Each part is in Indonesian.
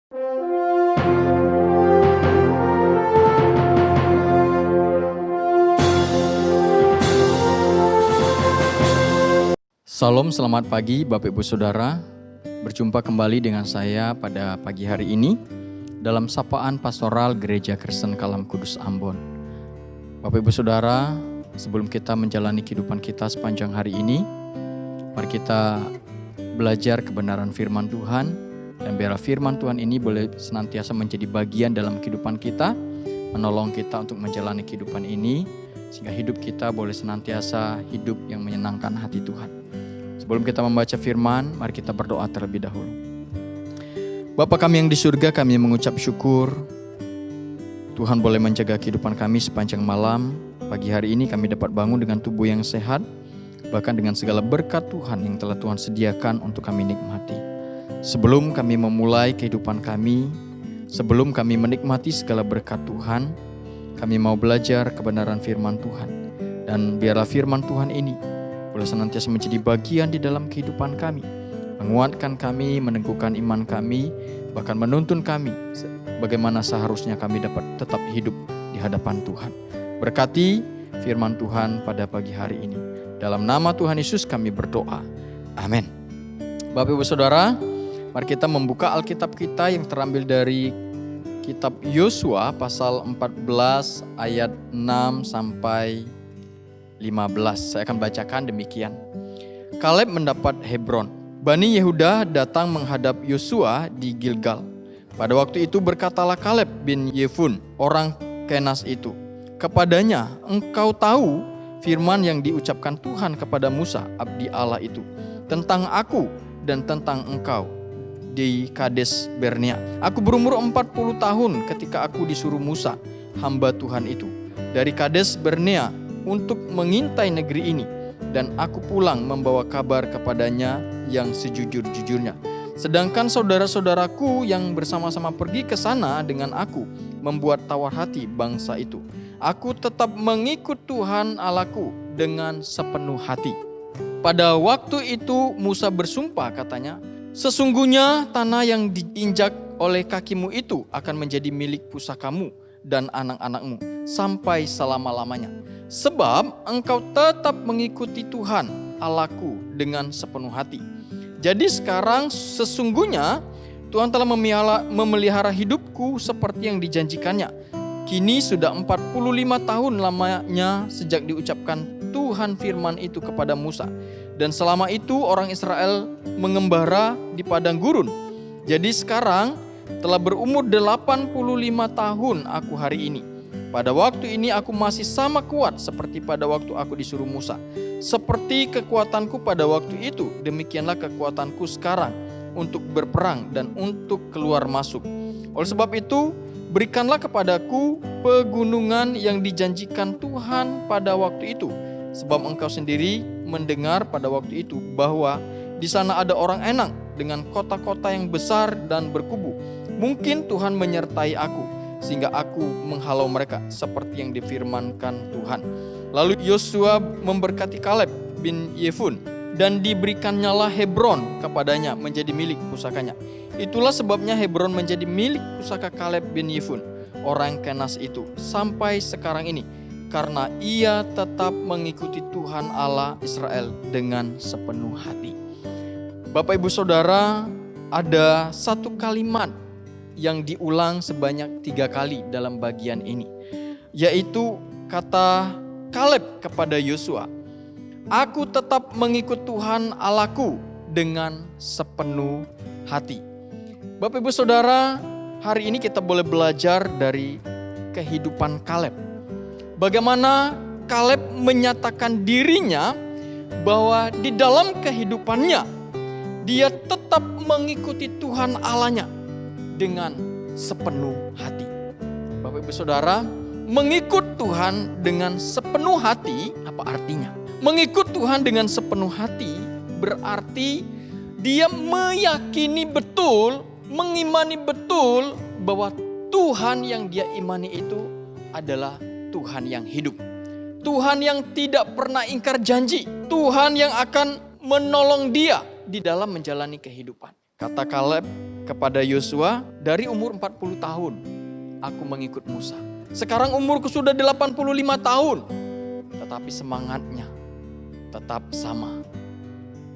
Salam, selamat pagi Bapak Ibu Saudara. Berjumpa kembali dengan saya pada pagi hari ini dalam sapaan pastoral Gereja Kristen Kalam Kudus Ambon. Bapak Ibu Saudara, sebelum kita menjalani kehidupan kita sepanjang hari ini, mari kita belajar kebenaran firman Tuhan, dan biarlah firman Tuhan ini boleh senantiasa menjadi bagian dalam kehidupan kita, menolong kita untuk menjalani kehidupan ini, sehingga hidup kita boleh senantiasa hidup yang menyenangkan hati Tuhan. Sebelum kita membaca firman, mari kita berdoa terlebih dahulu. Bapa kami yang di surga, kami mengucap syukur Tuhan boleh menjaga kehidupan kami sepanjang malam. Pagi hari ini kami dapat bangun dengan tubuh yang sehat, bahkan dengan segala berkat Tuhan yang telah Tuhan sediakan untuk kami nikmati. Sebelum kami memulai kehidupan kami, sebelum kami menikmati segala berkat Tuhan, kami mau belajar kebenaran firman Tuhan. Dan biarlah firman Tuhan ini boleh senantiasa menjadi bagian di dalam kehidupan kami, menguatkan kami, meneguhkan iman kami, bahkan menuntun kami bagaimana seharusnya kami dapat tetap hidup di hadapan Tuhan. Berkati firman Tuhan pada pagi hari ini. Dalam nama Tuhan Yesus kami berdoa. Amin. Bapak Ibu Saudara, mari kita membuka Alkitab kita yang terambil dari kitab Yosua pasal 14 ayat 6 sampai 15. Saya akan bacakan demikian. Kaleb mendapat Hebron. Bani Yehuda datang menghadap Yosua di Gilgal. Pada waktu itu berkatalah Kaleb bin Yefun, orang Kenas itu, kepadanya, engkau tahu firman yang diucapkan Tuhan kepada Musa, abdi Allah itu, tentang aku dan tentang engkau di Kades Barnea. Aku berumur 40 tahun ketika aku disuruh Musa, hamba Tuhan itu, dari Kades Barnea untuk mengintai negeri ini, dan aku pulang membawa kabar kepadanya yang sejujur-jujurnya. Sedangkan saudara-saudaraku yang bersama-sama pergi ke sana dengan aku membuat tawar hati bangsa itu. Aku tetap mengikut Tuhan Allahku dengan sepenuh hati. Pada waktu itu Musa bersumpah, katanya, sesungguhnya tanah yang diinjak oleh kakimu itu akan menjadi milik pusakamu dan anak-anakmu sampai selama-lamanya. Sebab engkau tetap mengikuti Tuhan Allahku dengan sepenuh hati. Jadi sekarang sesungguhnya Tuhan telah memelihara hidupku seperti yang dijanjikannya. Kini sudah 45 tahun lamanya sejak diucapkan Tuhan firman itu kepada Musa. Dan selama itu orang Israel mengembara di padang gurun. Jadi sekarang telah berumur 85 tahun aku hari ini. Pada waktu ini aku masih sama kuat seperti pada waktu aku disuruh Musa. Seperti kekuatanku pada waktu itu, demikianlah kekuatanku sekarang untuk berperang dan untuk keluar masuk. Oleh sebab itu, berikanlah kepadaku pegunungan yang dijanjikan Tuhan pada waktu itu. Sebab engkau sendiri mendengar pada waktu itu bahwa di sana ada orang Enak dengan kota-kota yang besar dan berkubu. Mungkin Tuhan menyertai aku, sehingga aku menghalau mereka seperti yang difirmankan Tuhan. Lalu Yosua memberkati Kaleb bin Yefun, dan diberikannya Hebron kepadanya menjadi milik pusakanya. Itulah sebabnya Hebron menjadi milik pusaka Kaleb bin Yefun, orang Kenas itu, sampai sekarang ini, karena ia tetap mengikuti Tuhan Allah Israel dengan sepenuh hati. Bapak Ibu Saudara, ada satu kalimat yang diulang sebanyak 3 kali dalam bagian ini, yaitu kata Kaleb kepada Yosua, aku tetap mengikut Tuhan Allahku dengan sepenuh hati. Bapak Ibu Saudara, hari ini kita boleh belajar dari kehidupan Kaleb. Bagaimana Kaleb menyatakan dirinya bahwa di dalam kehidupannya dia tetap mengikuti Tuhan Allahnya dengan sepenuh hati. Bapak Ibu Saudara, mengikut Tuhan dengan sepenuh hati apa artinya? Mengikut Tuhan dengan sepenuh hati berarti dia meyakini betul, mengimani betul bahwa Tuhan yang dia imani itu adalah Tuhan yang hidup. Tuhan yang tidak pernah ingkar janji. Tuhan yang akan menolong dia di dalam menjalani kehidupan. Kata Kaleb, kepada Yosua, dari umur 40 tahun aku mengikut Musa. Sekarang umurku sudah 85 tahun. Tetapi semangatnya tetap sama.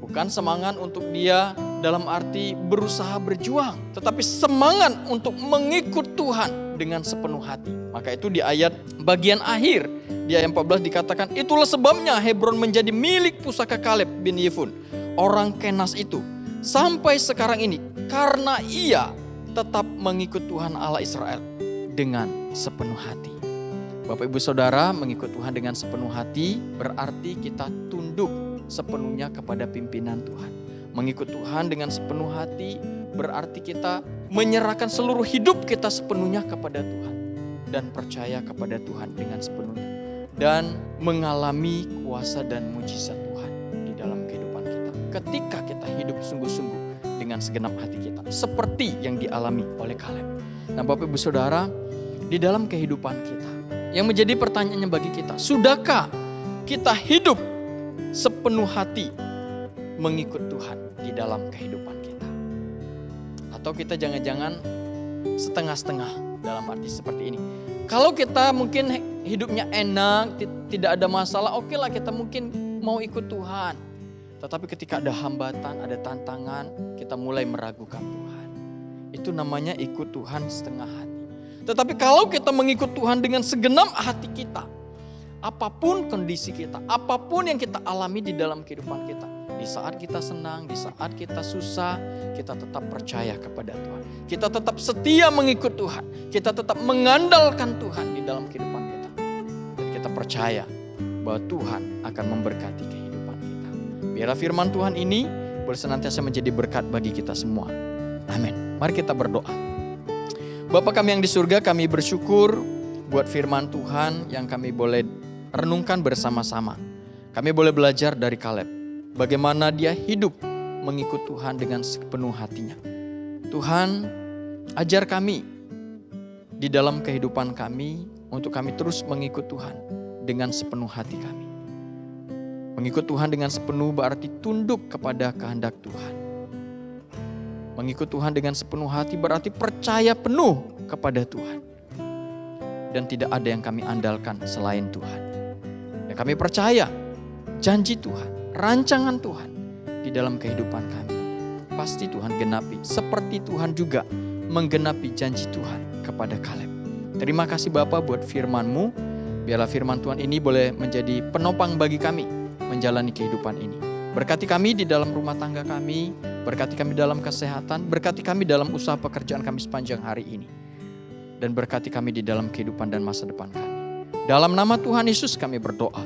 Bukan semangat untuk dia dalam arti berusaha berjuang, tetapi semangat untuk mengikut Tuhan dengan sepenuh hati. Maka itu di ayat bagian akhir, di ayat 14 dikatakan, itulah sebabnya Hebron menjadi milik pusaka Kaleb bin Yefun, orang Kenas itu, sampai sekarang ini, karena ia tetap mengikut Tuhan Allah Israel dengan sepenuh hati. Bapak Ibu Saudara, mengikut Tuhan dengan sepenuh hati berarti kita tunduk sepenuhnya kepada pimpinan Tuhan. Mengikut Tuhan dengan sepenuh hati berarti kita menyerahkan seluruh hidup kita sepenuhnya kepada Tuhan dan percaya kepada Tuhan dengan sepenuhnya dan mengalami kuasa dan mujizat Tuhan di dalam kehidupan kita ketika kita hidup sungguh-sungguh dengan segenap hati kita seperti yang dialami oleh Kaleb. Nah, Bapak Ibu Saudara, di dalam kehidupan kita yang menjadi pertanyaannya bagi kita, sudahkah kita hidup sepenuh hati mengikut Tuhan di dalam kehidupan kita? Atau kita jangan-jangan setengah-setengah dalam arti seperti ini. Kalau kita mungkin hidupnya enak, tidak ada masalah, oke lah kita mungkin mau ikut Tuhan. Tetapi ketika ada hambatan, ada tantangan, kita mulai meragukan Tuhan. Itu namanya ikut Tuhan setengah hati. Tetapi kalau kita mengikut Tuhan dengan segenap hati kita, apapun kondisi kita, apapun yang kita alami di dalam kehidupan kita, di saat kita senang, di saat kita susah, kita tetap percaya kepada Tuhan. Kita tetap setia mengikut Tuhan. Kita tetap mengandalkan Tuhan di dalam kehidupan kita. Dan kita percaya bahwa Tuhan akan memberkati kehidupan kita. Biarlah firman Tuhan ini boleh senantiasa menjadi berkat bagi kita semua. Amin. Mari kita berdoa. Bapa kami yang di surga, kami bersyukur buat firman Tuhan yang kami boleh renungkan bersama-sama. Kami boleh belajar dari Kaleb, bagaimana dia hidup mengikut Tuhan dengan sepenuh hatinya. Tuhan, ajar kami di dalam kehidupan kami untuk kami terus mengikut Tuhan dengan sepenuh hati kami. Mengikut Tuhan dengan sepenuh berarti tunduk kepada kehendak Tuhan. Mengikut Tuhan dengan sepenuh hati berarti percaya penuh kepada Tuhan. Dan tidak ada yang kami andalkan selain Tuhan. Dan kami percaya janji Tuhan, rancangan Tuhan di dalam kehidupan kami. Pasti Tuhan genapi. Seperti Tuhan juga menggenapi janji Tuhan kepada Kaleb. Terima kasih Bapa buat firman-Mu. Biarlah firman Tuhan ini boleh menjadi penopang bagi kami menjalani kehidupan ini. Berkati kami di dalam rumah tangga kami, berkati kami dalam kesehatan, berkati kami dalam usaha pekerjaan kami sepanjang hari ini. Dan berkati kami di dalam kehidupan dan masa depan kami. Dalam nama Tuhan Yesus kami berdoa.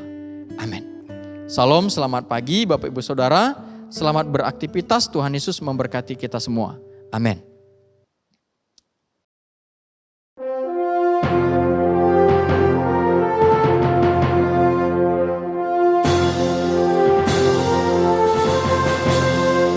Amin. Salam, selamat pagi Bapak Ibu Saudara. Selamat beraktivitas, Tuhan Yesus memberkati kita semua. Amin.